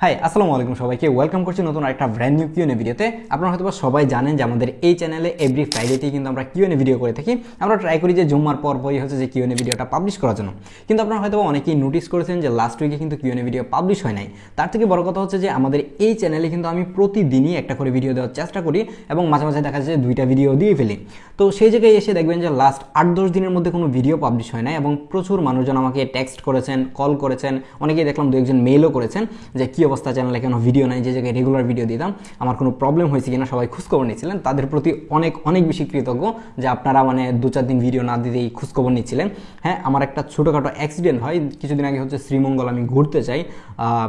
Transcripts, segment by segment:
High আসসালামু আলাইকুম সবাইকে ওয়েলকাম করছি নতুন একটা ব্র্যান্ড নিউ কিউএনএ ভিডিওতে। আপনারা হয়তো সবাই জানেন যে আমাদের এই চ্যানেলে এভরি ফ্রাইডেতেই কিন্তু আমরা কিউএনএ ভিডিও করে থাকি। আমরা ট্রাই করি যে জুম্মার পরই হচ্ছে যে কিউএনএ ভিডিওটা পাবলিশ করার জন্য, কিন্তু আপনারা হয়তো অনেকেই নোটিস করেছেন যে লাস্ট উইকে কিন্তু কিউএনএ ভিডিও পাবলিশ হয় নাই। তার থেকে বড় কথা হচ্ছে যে আমাদের এই চ্যানেলে কিন্তু আমি প্রতিদিনই একটা করে ভিডিও দেওয়ার চেষ্টা করি এবং মাঝে মাঝে দেখা যায় দুইটা ভিডিও দিয়ে ফেলি। তো সেই জায়গায় এসে দেখবেন যে লাস্ট 8-10 দিনের মধ্যে কোনো ভিডিও পাবলিশ হয় না এবং প্রচুর মানুষজন আমাকে টেক্সট করেছেন, কল করেছেন, অনেকেই দেখলাম দু একজন মেইলও করেছেন যে কী অবস্থা, চ্যানেলে কেন ভিডিও নাই, যে জায়গায় রেগুলার ভিডিও দিতাম আমার কোনো প্রবলেম হয়েছে কিনা সবাই খোঁজখবর নিচ্ছিলেন। তাদের প্রতি অনেক অনেক বেশি কৃতজ্ঞ যে আপনারা 2-4 দিন ভিডিও না দিতেই খোঁজখবর নিচ্ছিলেন। হ্যাঁ, আমার একটা ছোটোখাটো অ্যাক্সিডেন্ট হয় কিছুদিন আগে, হচ্ছে শ্রীমঙ্গল আমি ঘুরতে চাই,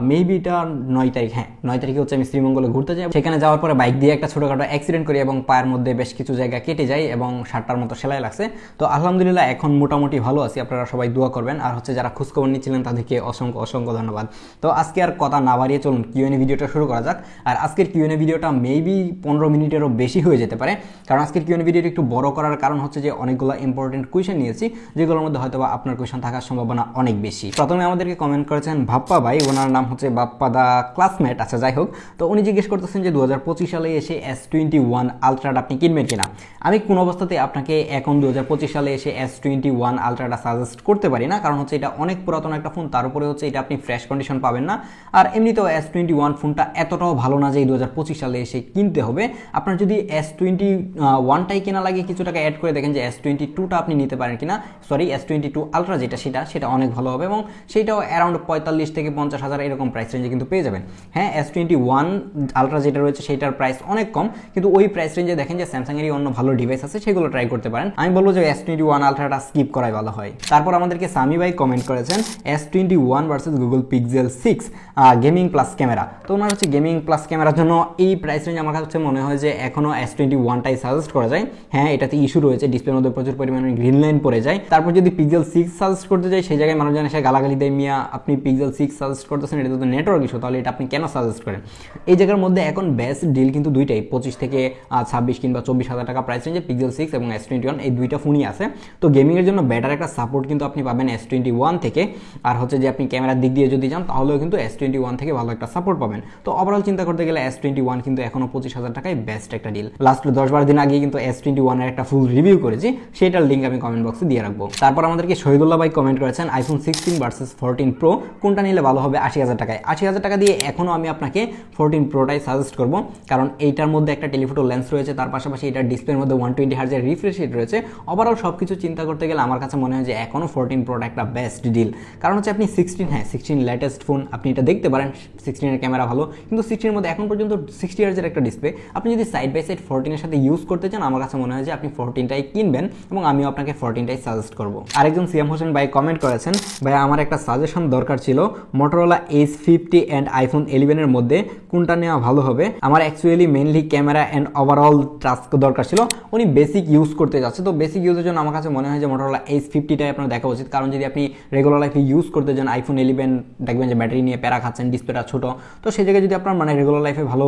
মেবি এটা 9 তারিখ, হ্যাঁ 9 তারিখে হচ্ছে আমি শ্রীমঙ্গলে ঘুরতে যাই। সেখানে যাওয়ার পরে বাইক দিয়ে একটা ছোটোখাটো অ্যাক্সিডেন্ট করি এবং পায়ের মধ্যে বেশ কিছু জায়গা কেটে যায় এবং 7টার মতো সেলাই লাগছে। তো আলহামদুলিল্লাহ এখন মোটামুটি ভালো আছি, আপনারা সবাই দোয়া করবেন। আর হচ্ছে যারা খোঁজখবর নিচ্ছিলেন তাদেরকে অসংখ্য অসংখ্য ধন্যবাদ। তো আজকে আর কথা না বাড়িয়ে চলুন কিউএনএ ভিডিওটা শুরু করা যাক। আর আজকের কিউএনএ ভিডিওটা মেবি 15 মিনিটেরও বেশি হয়ে যেতে পারে, কারণ আজকের কিউএনএ ভিডিওটা একটু বড় করার কারণ হচ্ছে যে অনেকগুলো ইম্পর্টেন্ট কোয়েশ্চেন নিয়েছি, যেগুলোর মধ্যে হয়তো আপনার কোয়েশ্চেন থাকার সম্ভাবনা অনেক বেশি। প্রথমে আমাদেরকে কমেন্ট করেছেন ভাপ্পা ভাই, ওনার নাম হচ্ছে বাপ্পা দা ক্লাসমেট। আচ্ছা যাই হোক, তো উনি জিজ্ঞেস করতেছেন যে 2025 সালে এসে S21 আলট্রাটা আপনি কিনবেন কিনা। আমি কোন অবস্থাতে আপনাকে এখন 2025 সালে এসে S21 আলট্রাটা সাজেস্ট করতে পারি না, কারণ হচ্ছে এটা অনেক পুরাতন একটা ফোন, তার উপরে হচ্ছে এটা আপনি ফ্রেশ কন্ডিশন পাবেন না। আর এমনিতেও S21 ফোনটা এতটাও ভালো না যে 2025 সালে এসে কিনতে হবে। আপনার যদি S21টাই কেনা লাগে, কিছু টাকা অ্যাড করে দেখেন যে S22টা আপনি নিতে পারেন কিনা, সরি S22 আলট্রা যেটা সেটা অনেক ভালো হবে এবং সেইটাও অ্যারাউন্ড 45 থেকে 50 হাজার এরকম প্রাইস রেঞ্জে কিন্তু পেয়ে যাবেন। হ্যাঁ, S21 আলট্রা যেটা রয়েছে সেটার প্রাইস অনেক কম, কিন্তু ওই প্রাইস রেঞ্জে দেখেন যে স্যামসাংয়েরই অন্য ভালো ডিভাইস আছে, সেগুলো ট্রাই করতে পারেন। আমি বলবো যে S21 আলট্রাটা স্কিপ করাই ভালো হয়। তারপর আমাদেরকে সামি ভাই কমেন্ট করেছেন S21 versus Google pixel 6 gaming plus camera. তো ওনার হচ্ছে গেমিং প্লাস ক্যামেরার জন্য এই প্রাইস রেঞ্জ আমার কাছে মনে হয় যে এখনও S21টাই সাজেস্ট করা যায়। হ্যাঁ, এটাতে ইস্যু রয়েছে, ডিসপ্লের মধ্যে প্রচুর পরিমাণে গ্রিন লাইন পড়ে যায়। তারপর যদি পিক্সেল 6 সাজেস্ট করতে যাই, সেই জায়গায় মানুষজন এসে গালাগালি দেয়, মিয়া আপনি পিক্সেল 6 সাজেস্ট করতেছেন, এটা তো নেটওয়ার্ক ইস্যু, তাহলে এটা আপনি কেন সাজেস্ট করেন। এই জায়গার মধ্যে এখন বেস্ট ডিল কিন্তু দুইটাই, 25 থেকে 26 কিংবা 24 হাজার টাকা প্রাইস রেঞ্জে পিক্সেল 6 এবং S21 এই দুইটা ফোনই আছে। তো গেমিংয়ের জন্য বেটার একটা সাপোর্ট কিন্তু আপনি পাবেন S21 থেকে। আর হচ্ছে যে আপনি ক্যামেরার দিক দিয়ে যদি যান তাহলেও কিন্তু S21 থেকে ভালো একটা সাপোর্ট পাবেন। তো ওভারঅল চিন্তা করতে গেলে S21 কিন্তু এখনো 25 হাজার টাকায় বেস্ট একটা ডিল। লাস্ট 10-12 দিন আগে কিন্তু S21 এর একটা ফুল রিভিউ করেছি, সেটার লিঙ্ক আমি কমেন্ট বক্সে দিয়ে রাখবো। তারপর আমাদেরকে শহীদুল্লাহ ভাই কমেন্ট করেছেন iPhone 16 ভার্সেস 14 Pro কোনটা নিলে ভালো হবে 80,000 টাকায়। 80,000 টাকা দিয়ে এখনও আমি আপনাকে 14 Proটাই সাজেস্ট করবো, কারণ এইটার মধ্যে একটা টেলিফোটো লেন্স রয়েছে, তার পাশাপাশি এটার ডিসপ্লের মধ্যে 120 হার্জের রিফ্রেশ রেট রয়েছে। ওভারঅল সব কিছু চিন্তা করতে গেলে আমার কাছে মনে হয় যে এখনও 14 Proটা একটা বেস্ট ডিল। কারণ হচ্ছে আপনি 16 লেটেস্ট ফোন, আপনি এটা দেখতে পারেন 16 এর ক্যামেরা ভালো, কিন্তু 16 এর মধ্যে এখন পর্যন্ত 60 হার্জের একটা ডিসপ্লে। আপনি যদি সাইড বাই সাইড 14 এর সাথে ইউজ করতে চান, আমার কাছে মনে হয় যে আপনি 14টাই কিনবেন এবং আমিও আপনাকে 14টাই সাজেস্ট করবো। আরেকজন সিএম হোসেন ভাই কমেন্ট করেছেন, ভাই আমার একটা সাজেশন দরকার ছিল, মোটরোলা H50 অ্যান্ড iPhone 11 এর মধ্যে কোনটা নেওয়া ভালো হবে। আমার actually mainly camera and overall task দরকার ছিল। উনি বেসিক ইউজ করতে যাচ্ছে, তো বেসিক ইউজের জন্য আমার কাছে মনে হয় যে মোটরোলা H50টাই আপনার দেখা উচিত। কারণ যদি আপনি রেগুলার লাইফে ইউজ করতে যান iPhone 11, দেখবেন যে ব্যাটারি নিয়ে প্যারা খাচ্ছেন, ডিসপ্লেটা ছোট, তো সেই জায়গায় যদি আপনার রেগুলার লাইফে ভালো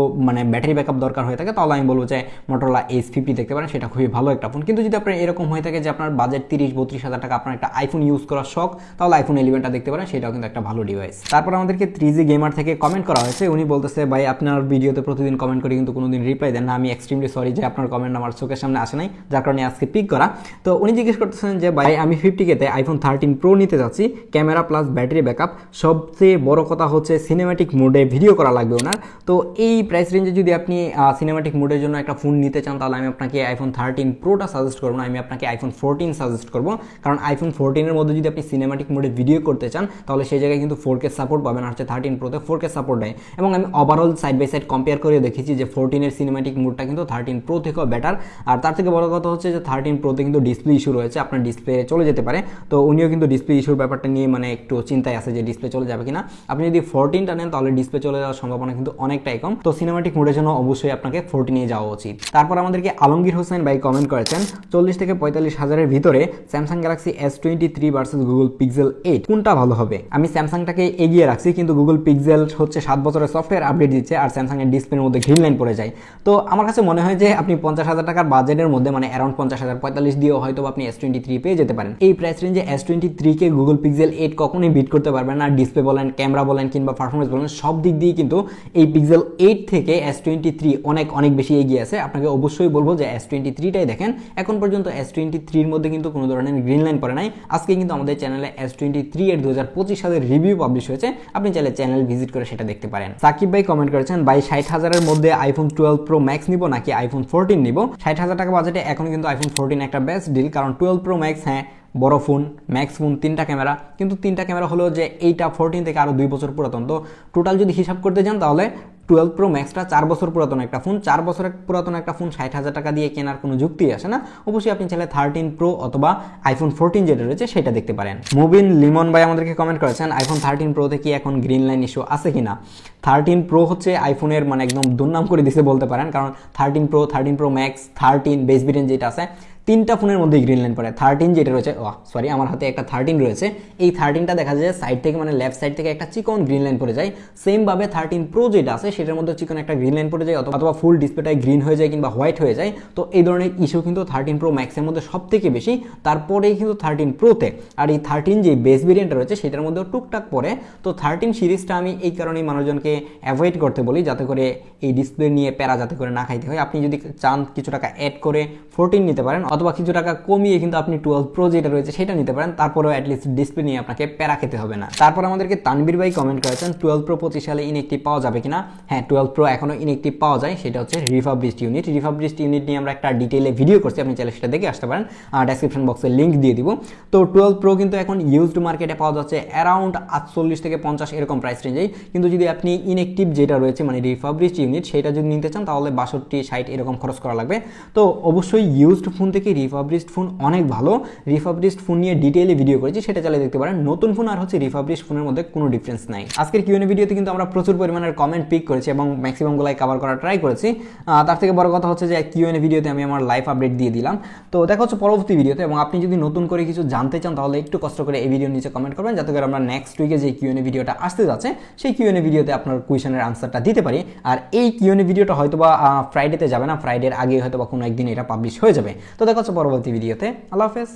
ব্যাটারি ব্যাকআপ দরকার হয়ে থাকে, তাহলে আমি বলবো যে মোটরোলা H50 দেখতে পারেন, সেটা খুবই ভালো একটা ফোন। কিন্তু যদি আপনার এরকম হয়ে থাকে যে আপনার বাজেট 30-32 হাজার টাকা, আপনার একটা আইফোন ইউজ করার শখ, তাহলে iPhone 11টা দেখতে পারেন, সেটাও কিন্তু একটা ভালো ডিভাইস। তারপর আমাদেরকে 3G গেমার থেকে কমেন্ট করা হয়েছে, উনি বলতেছে ভাই আপনার ভিডিওতে প্রতিদিন কমেন্ট করি কিন্তু কোনোদিন রিপ্লাই দেন না, আমি এক্সট্রিমলি সরি যে আপনার কমেন্ট আমার চোখের সামনে আসে নাই, যার কারণে আজকে পিক করা। তো উনি জিজ্ঞেস করতেছেন যে ভাই আমি 50K-তে iPhone 13 Pro নিতে যাচ্ছি, ক্যামেরা প্লাস ব্যাটারি ব্যাকআপ, সবচেয়ে বড় কথা হচ্ছে সিনেম্যাটিক মোডে ভিডিও করা লাগবে ওনার। তো এই প্রাইস রেঞ্জে যদি আপনি সিনেম্যাটিক মোডের জন্য একটা ফোন নিতে চান, তাহলে আমি আপনাকে iPhone 13 Proটা সাজেস্ট করবো না, আমি আপনাকে iPhone 14 সাজেস্ট করবো। কারণ iPhone 14 এর মধ্যে যদি আপনি সিনেম্যাটিক মোডে ভিডিও করতে চান, তাহলে সেই জায়গায় কিন্তু 4K সাপোর্ট পাবেন, আর হচ্ছে 13 Proতে 4K সাপোর্ট নেই। এবং আমি overall side by side compare করে দেখেছি যে 14 এর সিনেম্যাটিক মোডটা কিন্তু 13 Pro থেকেও বেটার। আর তার থেকে বড় কথা হচ্ছে যে 13 Proতে কিন্তু ডিসপ্লে ইস্যু রয়েছে, আপনার ডিসপ্লে চলে যেতে পারে। তো উনিও কিন্তু ডিসপ্লে ইস্যুর ব্যাপারটা নিয়ে একটু চিন্তায় আছে যে ডিসপ্লে চলে যাবে কিনা। আপনি যদি 14টা নেন তাহলে ডিসপ্লে চলে যাওয়ার সম্ভাবনা কিন্তু অনেকটাই কম। তো সিনেম্যাটিক মোডের জন্য অবশ্যই আপনাকে 14 নিয়ে যাওয়া উচিত। তারপর আমাদেরকে আলমগীর হোসেন ভাই কমেন্ট করেছেন 40 থেকে 45 হাজারের ভিতরে Samsung Galaxy S23 versus Google pixel 8 কোনটা ভালো হবে। আমি স্যামসাংটাকে এগিয়ে রাখছি, কিন্তু গুগল পিক্সেল হচ্ছে 7 বছরের সফটওয়্যার আপডেট দিচ্ছে আর স্যামসাং এর ডিসপ্লের মধ্যে গ্রিন লাইন পড়ে যায়। তো আমার কাছে মনে হয় যে আপনি 50,000 টাকার বাজেটের মধ্যে অ্যারাউন্ড 50,000, 45 দিয়েও হয়তো আপনি S23 পেয়ে যেতে পারেন। এই প্রাইস রেঞ্জে S23 কে গুগল পিক্সেল 8 কখনোই বিট করতে পারবেন না, ডিসপ্লে বলেন, ক্যামেরা বলেন কিংবা পারফরমেন্স বলেন সব দিক দিয়ে কিন্তু এই পিক্সেল 8 থেকে S23 অনেক অনেক বেশি এগিয়ে আছে। আপনাকে অবশ্যই বলবো যে S23টাই দেখেন। এখন পর্যন্ত S23 এর মধ্যে কিন্তু কোনো ধরনের গ্রিন লাইন পড়ে নাই। আজকে কিন্তু আমাদের চ্যানেলে S23 এর 2025 সালের রিভিউ পাবলিশ হয়েছে, আপনি চাইলে চ্যানেল ভিজিট করে সেটা দেখতে পারেন। সাকিব ভাই কমেন্ট করেছেন, ভাই 60,000 এর মধ্যে আইফোন 12 প্রো ম্যাক্স নিব নাকি আইফোন 14 নিব? 60,000 টাকা বাজেটে এখন কিন্তু আইফোন 14 একটা বেস্ট ডিল, কারণ 12 প্রো ম্যাক্স হ্যাঁ বড় ফোন, ম্যাক্স ফোন, 3টা ক্যামেরা, কিন্তু 3টা ক্যামেরা হলো যে এইটা 14 থেকে আরও 2 বছর পুরাতন। তো টোটাল যদি হিসাব করতে যান তাহলে 12 প্রো ম্যাক্সটা 4 বছর পুরাতন একটা ফোন, 4 বছর পুরাতন একটা ফোন 60,000 টাকা দিয়ে কেনার কোনো যুক্তি আসে না। অবশ্যই আপনি চাইলে 13 প্রো অথবা আইফোন 14 যেটা রয়েছে সেটা দেখতে পারেন। মুবিন লিমন ভাই আমাদেরকে কমেন্ট করেছেন, আইফোন 13 প্রোতে কি এখন গ্রিন লাইন ইস্যু আছে কিনা? 13 প্রো হচ্ছে আইফোনের মানে একদম দুর্নাম করে দিছে বলতে পারেন, কারণ 13 pro, 13 pro max, 13 base variant যেটা আছে, 3টা ফোনের মধ্যে গ্রিন লাইন পড়ে। 13 যেটা রয়েছে, সরি আমার হাতে একটা 13 রয়েছে, এই 13টা দেখা যায় সাইড থেকে মানে লেফট সাইড থেকে একটা চিকন গ্রিন লাইন পড়ে যায়। সেম ভাবে 13 প্রো যেটা আছে সেটার মধ্যে চিকন একটা গ্রিন লাইন পড়ে যায়, অথবা ফুল ডিসপ্লেটাই গ্রিন হয়ে যায় কিংবা হোয়াইট হয়ে যায়। তো এই ধরনের ইস্যু কিন্তু 13 প্রো ম্যাক্সের মধ্যে সব থেকে বেশি, তারপরেই কিন্তু 13 প্রোতে। আর এই 13 যে বেস ভেরিয়েন্টটা রয়েছে সেটার মধ্যেও টুকটাক পড়ে। তো 13 সিরিজটা আমি এই কারণেই মানুষজনকে অ্যাভয়েড করতে বলি, যাতে করে এই ডিসপ্লে নিয়ে প্যারা যাতে করে না খাইতে হয়। আপনি যদি চান কিছু টাকা অ্যাড করে 14 নিতে পারেন, অথবা কিছু টাকা কমিয়ে কিন্তু আপনি 12 প্রো যেটা রয়েছে সেটা নিতে পারেন, তারপরেও অ্যাটলিস্ট ডিসপ্লে নিয়ে আপনাকে প্যারা খেতে হবে না। তারপর আমাদেরকে তানবীর ভাই কমেন্ট করেছেন, 12 প্রো 25 সালে ইনএক্টিভ পাওয়া যাবে কিনা? হ্যাঁ, 12 প্রো এখনো ইনএক্টিভ পাওয়া যায়, সেটা হচ্ছে রিফাবলিশড ইউনিট। রিফাবলিশড ইউনিট নিয়ে আমরা একটা ডিটেইলে ভিডিও করছি, আপনি চাইলে সেটা দেখে আসতে পারেন, ডেসক্রিপশন বক্সে লিঙ্ক দিয়ে দিব। তো 12 প্রো কিন্তু এখন ইউজড মার্কেটে পাওয়া যাচ্ছে অ্যারাউন্ড 48 থেকে 50 এরকম প্রাইস রেঞ্জেই। কিন্তু যদি আপনি ইনএক্টিভ যেটা রয়েছে মানে রিফাবলিশড ইউনিট সেটা যদি নিতে চান তাহলে 62-60 এরকম খরচ করা লাগবে। তো অবশ্যই ইউজড ফোন থেকে রিফাবলিশড ফোন অনেক ভালো। রিফাবলিশড ফোন নিয়ে ডিটেইলে ভিডিও করেছি, সেটা চালিয়ে দেখতে পারেন। নতুন ফোন আর হচ্ছে রিফাবলিশড ফোনের মধ্যে কোনো ডিফারেন্স নাই। আজকের কিউএনএ ভিডিওতে কিন্তু আমরা প্রচুর পরিমাণের কমেন্ট পিক করেছি এবং ম্যাক্সিমাম গুলাই কভার করার ট্রাই করেছি। তার থেকে বড় কথা হচ্ছে যে কিউএনএ ভিডিওতে আমি আমার লাইভ আপডেট দিয়ে দিলাম। তো দেখা হচ্ছে পরবর্তী ভিডিওতে, এবং আপনি যদি নতুন করে কিছু জানতে চান তাহলে একটু কষ্ট করে এই ভিডিওর নিচে কমেন্ট করবেন, যাতে করে আমরা নেক্সট উইকে যে কিউএনএ ভিডিওটা আসতে যাচ্ছে সেই কিউএনএ ভিডিওতে আপনার কোয়েশনের আনসারটা দিতে পারি। আর এই কিউএনএ ভিডিওটা হয়তোবা ফ্রাইডেতে যাবে না, ফ্রাইডের আগে হয়তোবা কোনো একদিন এটা পাবলিশ হয়ে যাবে। তো দেখা হচ্ছে পরবর্তী ভিডিওতে। আল্লাহ হাফেজ।